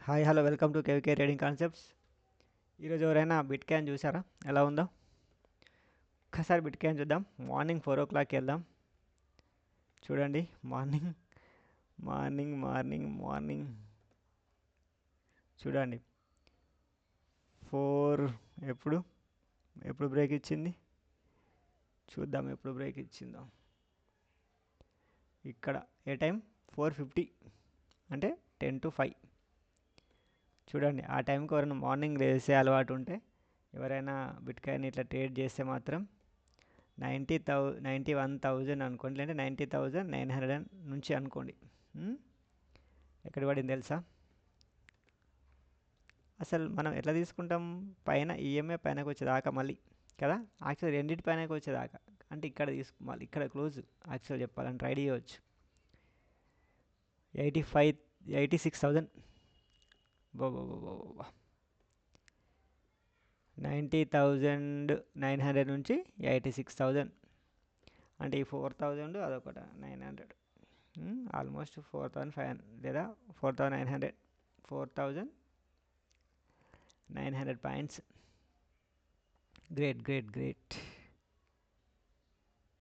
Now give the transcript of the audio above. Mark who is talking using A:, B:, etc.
A: Hi hello welcome to KVK trading concepts. ఈరోజు ఎవరైనా bit coin చూసారా ఎలా ఉందో? ఒక్కసారి బిట్ కాయిన్ చూద్దాం. మార్నింగ్ 4 o'clock వెళ్దాం. చూడండి మార్నింగ్ మార్నింగ్ మార్నింగ్ మార్నింగ్ చూడండి 4 ఎప్పుడు ఎప్పుడు బ్రేక్ ఇచ్చింది చూద్దాం. ఎప్పుడు బ్రేక్ ఇచ్చిందో ఇక్కడ ఏ టైం 4:50 అంటే 10 to 5. చూడండి ఆ టైంకి ఎవరైనా మార్నింగ్ లేసే అలవాటు ఉంటే ఎవరైనా బిట్ కాయిన్ ఇట్లా ట్రేడ్ చేస్తే మాత్రం 91,000 అనుకోండి, లేదంటే 90,900 నుంచి అనుకోండి. ఎక్కడ పడింది తెలుసా? అసలు మనం ఎట్లా తీసుకుంటాం? పైన ఈఎంఐ పైనకి వచ్చేదాకా మళ్ళీ కదా, యాక్చువల్ రెండింటి పైనకి వచ్చేదాకా అంటే ఇక్కడ మళ్ళీ ఇక్కడ క్లోజ్. యాక్చువల్ చెప్పాలంటే ట్రై చేయవచ్చు 86,000. 90,900 నుంచి 86,000 అంటే ఈ 4,000 అదొకట 900, ఆల్మోస్ట్ 4,500 లేదా 4,900 4,900 పాయింట్స్. Great great great.